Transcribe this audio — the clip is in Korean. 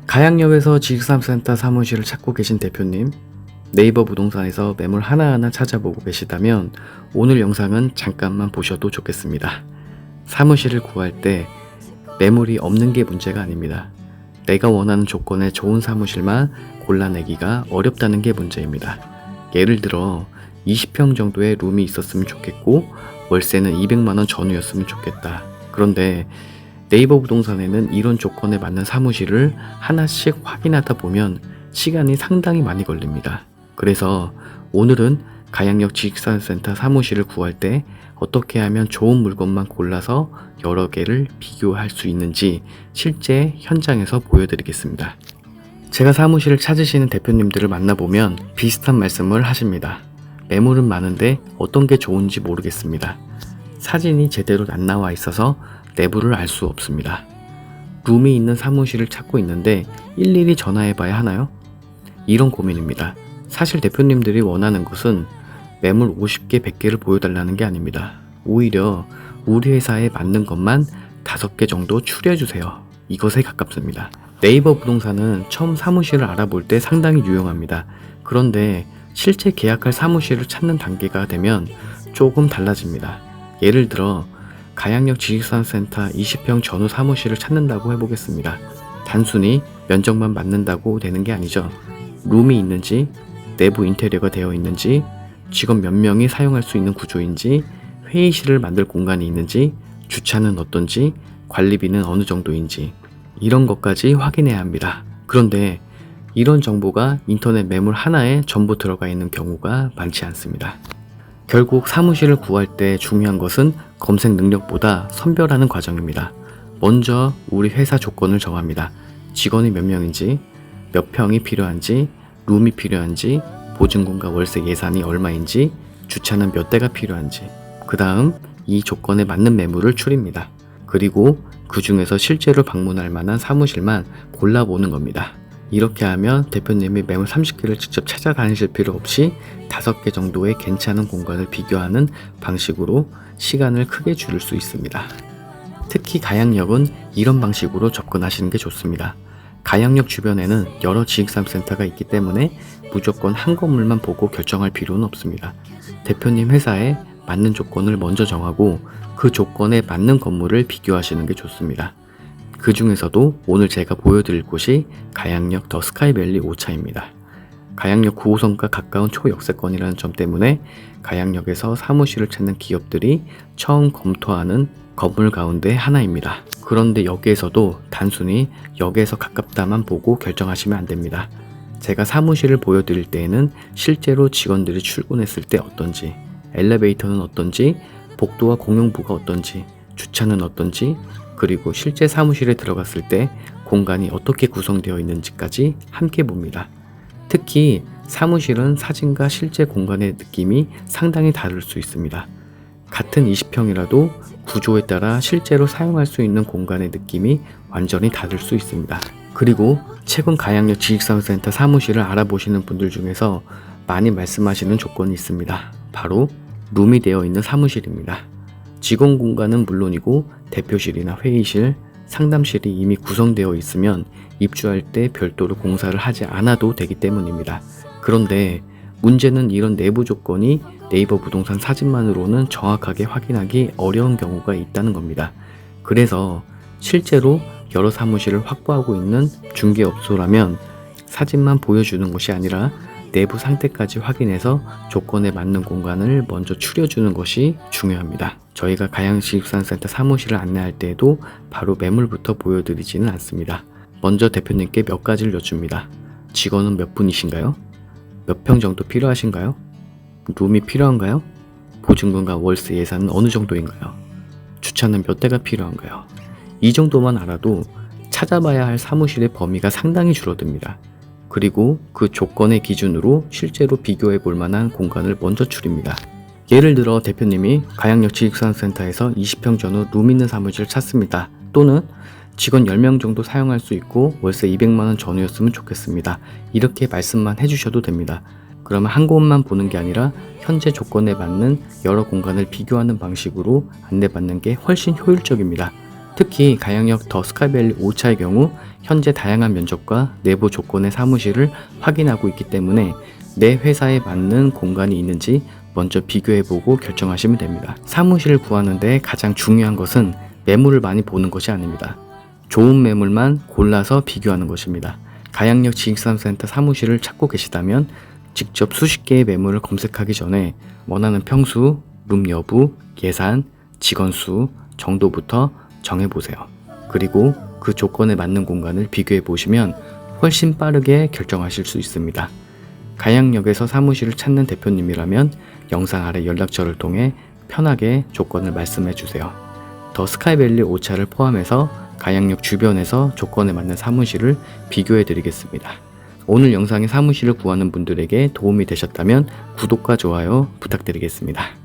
가양역에서 지식산센터 사무실을 찾고 계신 대표님, 네이버 부동산에서 매물 하나하나 찾아보고 계시다면 오늘 영상은 잠깐만 보셔도 좋겠습니다. 사무실을 구할 때 매물이 없는 게 문제가 아닙니다. 내가 원하는 조건의 좋은 사무실만 골라내기가 어렵다는 게 문제입니다. 예를 들어 20평 정도의 룸이 있었으면 좋겠고 월세는 200만원 전후였으면 좋겠다. 그런데 네이버 부동산에는 이런 조건에 맞는 사무실을 하나씩 확인하다 보면 시간이 상당히 많이 걸립니다. 그래서 오늘은 가양역 지식산센터 사무실을 구할 때 어떻게 하면 좋은 물건만 골라서 여러 개를 비교할 수 있는지 실제 현장에서 보여드리겠습니다. 제가 사무실을 찾으시는 대표님들을 만나보면 비슷한 말씀을 하십니다. 매물은 많은데 어떤 게 좋은지 모르겠습니다. 사진이 제대로 안 나와 있어서 내부를 알 수 없습니다. 룸이 있는 사무실을 찾고 있는데 일일이 전화해 봐야 하나요? 이런 고민입니다. 사실 대표님들이 원하는 것은 매물 50개, 100개를 보여달라는 게 아닙니다. 오히려 우리 회사에 맞는 것만 5개 정도 추려주세요. 이것에 가깝습니다. 네이버 부동산은 처음 사무실을 알아볼 때 상당히 유용합니다. 그런데 실제 계약할 사무실을 찾는 단계가 되면 조금 달라집니다. 예를 들어 가양역 지식산센터 20평 전후 사무실을 찾는다고 해보겠습니다. 단순히 면적만 맞는다고 되는 게 아니죠. 룸이 있는지, 내부 인테리어가 되어 있는지, 직원 몇 명이 사용할 수 있는 구조인지, 회의실을 만들 공간이 있는지, 주차는 어떤지, 관리비는 어느 정도인지 이런 것까지 확인해야 합니다. 그런데 이런 정보가 인터넷 매물 하나에 전부 들어가 있는 경우가 많지 않습니다. 결국 사무실을 구할 때 중요한 것은 검색 능력보다 선별하는 과정입니다. 먼저 우리 회사 조건을 정합니다. 직원이 몇 명인지, 몇 평이 필요한지, 룸이 필요한지, 보증금과 월세 예산이 얼마인지, 주차는 몇 대가 필요한지, 그 다음 이 조건에 맞는 매물을 추립니다. 그리고 그 중에서 실제로 방문할 만한 사무실만 골라보는 겁니다. 이렇게 하면 대표님이 매물 30개를 직접 찾아다니실 필요 없이 5개 정도의 괜찮은 공간을 비교하는 방식으로 시간을 크게 줄일 수 있습니다. 특히 가양역은 이런 방식으로 접근하시는 게 좋습니다. 가양역 주변에는 여러 지식산센터가 있기 때문에 무조건 한 건물만 보고 결정할 필요는 없습니다. 대표님 회사에 맞는 조건을 먼저 정하고 그 조건에 맞는 건물을 비교하시는 게 좋습니다. 그 중에서도 오늘 제가 보여드릴 곳이 가양역 더 스카이밸리 5차입니다. 가양역 9호선과 가까운 초역세권이라는 점 때문에 가양역에서 사무실을 찾는 기업들이 처음 검토하는 건물 가운데 하나입니다. 그런데 여기에서도 단순히 역에서 가깝다만 보고 결정하시면 안 됩니다. 제가 사무실을 보여드릴 때에는 실제로 직원들이 출근했을 때 어떤지, 엘리베이터는 어떤지, 복도와 공용부가 어떤지, 주차는 어떤지, 그리고 실제 사무실에 들어갔을 때 공간이 어떻게 구성되어 있는지까지 함께 봅니다. 특히 사무실은 사진과 실제 공간의 느낌이 상당히 다를 수 있습니다. 같은 20평이라도 구조에 따라 실제로 사용할 수 있는 공간의 느낌이 완전히 다를 수 있습니다. 그리고 최근 가양역 지식산센터 사무실을 알아보시는 분들 중에서 많이 말씀하시는 조건이 있습니다. 바로 룸이 되어 있는 사무실입니다. 직원 공간은 물론이고 대표실이나 회의실, 상담실이 이미 구성되어 있으면 입주할 때 별도로 공사를 하지 않아도 되기 때문입니다. 그런데 문제는 이런 내부 조건이 네이버 부동산 사진만으로는 정확하게 확인하기 어려운 경우가 있다는 겁니다. 그래서 실제로 여러 사무실을 확보하고 있는 중개업소라면 사진만 보여주는 것이 아니라 내부 상태까지 확인해서 조건에 맞는 공간을 먼저 추려주는 것이 중요합니다. 저희가 가양 지식산센터 사무실을 안내할 때에도 바로 매물부터 보여드리지는 않습니다. 먼저 대표님께 몇 가지를 여쭙니다. 직원은 몇 분이신가요? 몇 평 정도 필요하신가요? 룸이 필요한가요? 보증금과 월세 예산은 어느 정도인가요? 주차는 몇 대가 필요한가요? 이 정도만 알아도 찾아봐야 할 사무실의 범위가 상당히 줄어듭니다. 그리고 그 조건의 기준으로 실제로 비교해 볼 만한 공간을 먼저 추립니다. 예를 들어 대표님이 가양역 지식산센터에서 20평 전후 룸 있는 사무실을 찾습니다. 또는 직원 10명 정도 사용할 수 있고 월세 200만원 전후였으면 좋겠습니다. 이렇게 말씀만 해주셔도 됩니다. 그러면 한 곳만 보는 게 아니라 현재 조건에 맞는 여러 공간을 비교하는 방식으로 안내받는 게 훨씬 효율적입니다. 특히 가양역 더 스카이밸리 5차의 경우 현재 다양한 면적과 내부 조건의 사무실을 확인하고 있기 때문에 내 회사에 맞는 공간이 있는지 먼저 비교해보고 결정하시면 됩니다. 사무실을 구하는데 가장 중요한 것은 매물을 많이 보는 것이 아닙니다. 좋은 매물만 골라서 비교하는 것입니다. 가양역 지식산업센터 사무실을 찾고 계시다면 직접 수십 개의 매물을 검색하기 전에 원하는 평수, 룸 여부, 예산, 직원 수 정도부터 정해보세요. 그리고 그 조건에 맞는 공간을 비교해 보시면 훨씬 빠르게 결정하실 수 있습니다. 가양역에서 사무실을 찾는 대표님이라면 영상 아래 연락처를 통해 편하게 조건을 말씀해 주세요. 더 스카이밸리 5차를 포함해서 가양역 주변에서 조건에 맞는 사무실을 비교해 드리겠습니다. 오늘 영상의 사무실을 구하는 분들에게 도움이 되셨다면 구독과 좋아요 부탁드리겠습니다.